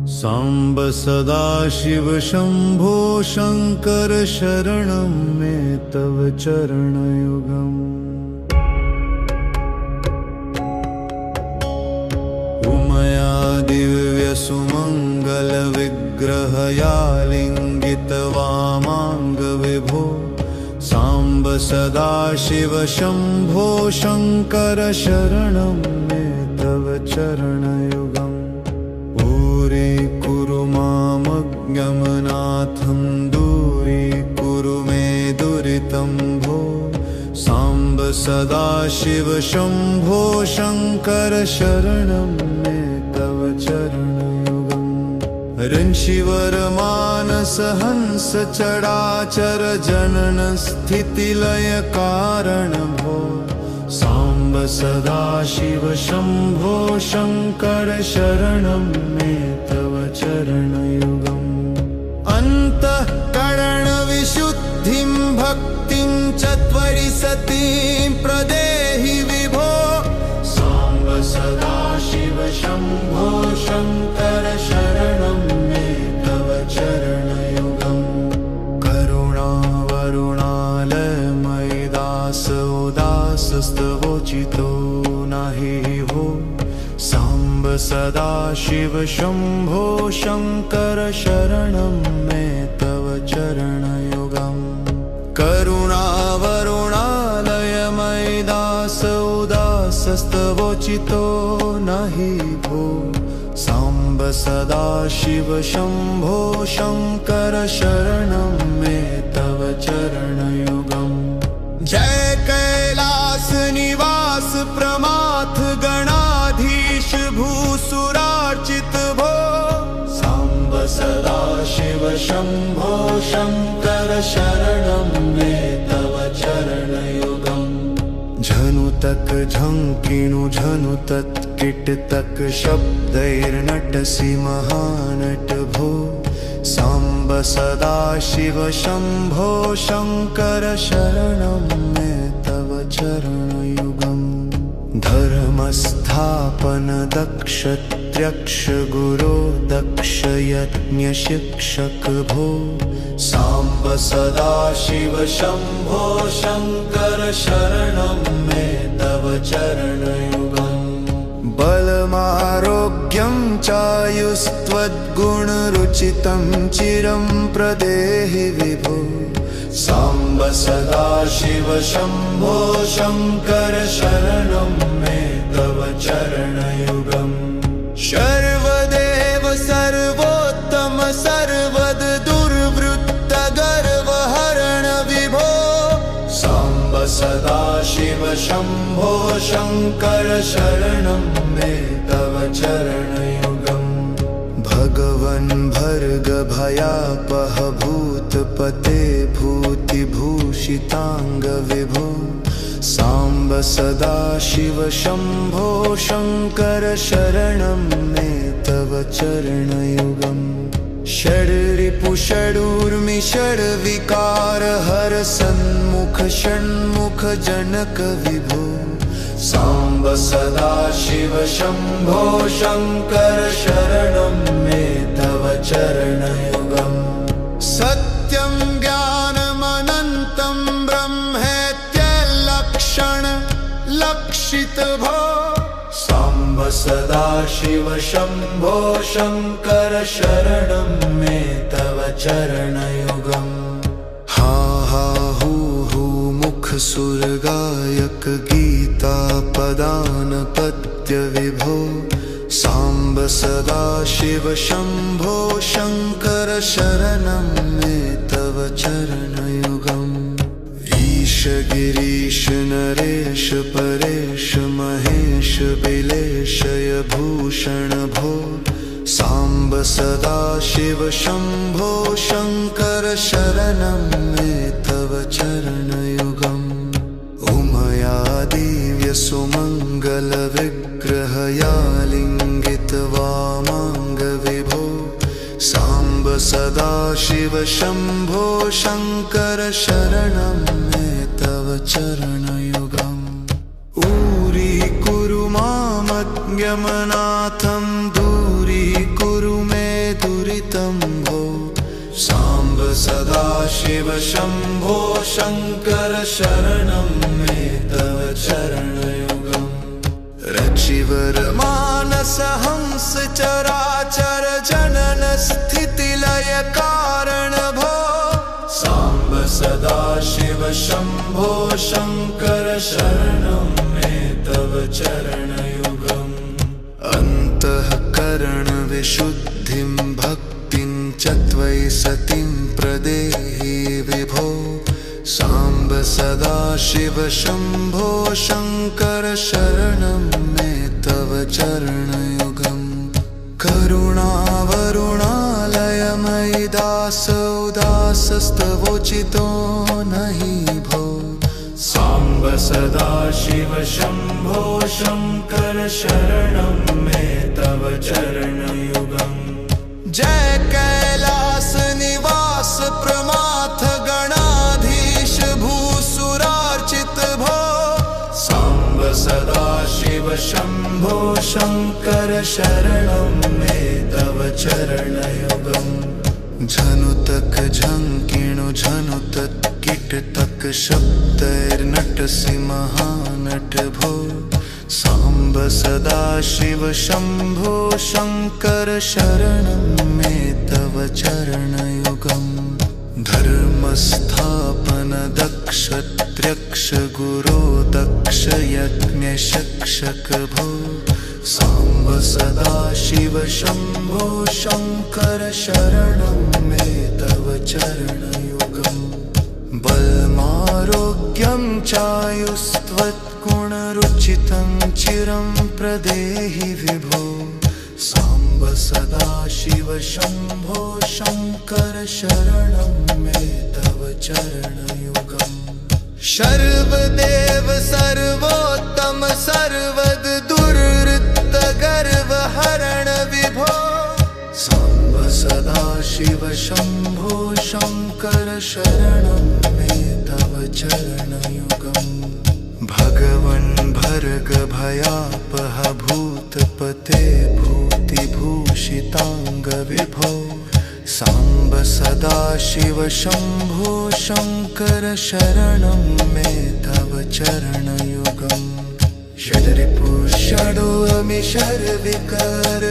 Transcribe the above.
साम्ब सदाशिव शम्भो शङ्कर शरणं मे तव चरणयुगम्। उमया दिव्यसुमङ्गलविग्रहया लिङ्गितवामाङ्गविभो साम्ब सदाशिव शम्भो शङ्कर शरणं मे तव चरणयुगम्। दूरीकुरु मामज्ञमनाथं दूरीकुरु मे दुरितं भो साम्ब सदाशिव शम्भो शङ्कर शरणं मे तव चरणयुगम्। ऋषिवरमानस हंस चराचर जनन स्थितिलय कारण भो साम्ब सदाशिव शम्भो शङ्कर शरणं मे तव चरणयुगम्। अन्तःकरणविशुद्धिं भक्तिं च त्वरिसतीं प्रदेहि विभो साम्ब सदाशिव शम्भो शङ्कर शरणं मे तव चरणयुगम्। करुणावरुणालयमयि दासोदासस्तवोचितो नहि भो साम्ब सदाशिव शम्भो शङ्कर शरणं मे तव चरणयुगम्। करुणावरुणालयमयि दासोदासस्तवोचितो नहि भो साम्ब सदाशिव शम्भो शङ्कर शरणं मे तव चरणयुगम्। जय कैलास निवास प्रमाथ गणाधीश भूसुरार्चित भो साम्ब सदाशिव शम्भो शङ्कर शरणं मे तव चरणयुगम्। झनुतक झङ्किणु झनुतत् किटतक शब्दैर्नटसि महानट भो साम्ब सदाशिव शम्भो शङ्कर शरणं मे तव चरणयुगम्। धर्मस्थापन दक्षत्र्यक्ष गुरो दक्ष यज्ञ शिक्षक भो साम्ब सदाशिव शम्भो शङ्कर शरणं मे तव चरणयुगम्। बलमारोग्यं चायुस्त्वद्गुणरुचितं चिरं प्रदेहि विभो साम्ब सदाशिव शम्भो शङ्कर शरणं मे तव चरणयुगम्। सर्वदेव सर्वोत्तम सर्वद दुर्वृत्त गर्वहरण विभो साम्ब सदाशिव शम्भो शङ्कर शरणं मे तव चरणयुगम्। भगवन् भर्ग भयापह भूतपते भूतिभूषिताङ्ग विभो साम्ब सदाशिव शम्भो शङ्कर शरणं मे तव चरणयुगम्। षड्रिपु षडूर्मि षड्विकार हर सन्मुख षण्मुख जनक विभो साम्ब सदाशिव शम्भो शङ्कर शरणं मे तव चरणयुगम्। सत्यं ज्ञानमनन्तं ब्रह्मेत्यलक्षण लक्षित भो साम्ब सदाशिव शम्भो शङ्कर शरणं मे तव चरणयुगम्। हा हा हू हू मुख सुरगायक गीता पदानपत्य विभो साम्ब सदाशिव शम्भो शङ्कर शरणं मे तव चरणयुगम्। ईश गिरीश नरेश परेश महेश बिलेशय भूषण भो साम्ब सदाशिव शम्भो शङ्कर शरणं मे तव चरणयुगम्। उमया दिव्य सुमङ्गल विग्रहया लिङ्गितवामाङ्ग विभो साम्ब सदाशिव शम्भो शङ्कर शरणं मे तव चरणयुगम्। दूरीकुरु मामज्ञमनाथं दूरीकुरु मे सदाशिव शम्भो शङ्कर शरणं मे तव चरणयुगम् रचिवर मानस हंस चराचर जनन स्थितिलय कारण भो साम्ब सदाशिव शम्भो शङ्कर शरणं मे तव चरणयुगम् अन्तःकरण विशुद्धिं भक्तिं च त्वयि सतिं प्रदेहि विभो साम्ब सदाशिव शम्भो शङ्कर शरणं मे तव चरणयुगम् करुणावरुणालयमयि दासोदासस्तवोचितो नहि भो साम्ब सदाशिव शम्भो शङ्कर शरणं मे तव चरणयुगम् जय कैलास निवास प्रमाथ गणाधीश भूसुरार्चित भो साम्ब सदाशिव शम्भो शङ्कर शरणं मे तव चरणयुगम् झनुतक झङ्किणु झनुतत् कीटतक शब्दैर्नटसि महानट भो साम्ब सदाशिव शम्भो शङ्कर शरणं मे तव चरणयुगम् धर्मस्थापन दक्षत्र्यक्ष गुरो दक्ष यज्ञशक्षक भो साम्ब सदाशिव शम्भो शङ्कर शरणं मे तव चरणयुगम् बलमारोग्यं चायुस्त्वत्गुणरुचितं चिरं प्रदेहि विभो साम्ब सदाशिव शम्भो शङ्कर शरणं मे तव चरणयुगम् सर्वदेव सर्वोत्तम सर्वद दुर्वृत्त गर्वहरण विभो साम्ब सदाशिव शम्भो शङ्कर शरणं मे तव चरणयुगम् भगवन् भर्ग भयापह भूतपते भूतिभूषिताङ्ग विभो साम्ब सदाशिव शम्भो शङ्कर शरणं मे तव चरणयुगम् षड्रिपुः षडोऽमि शर्विकर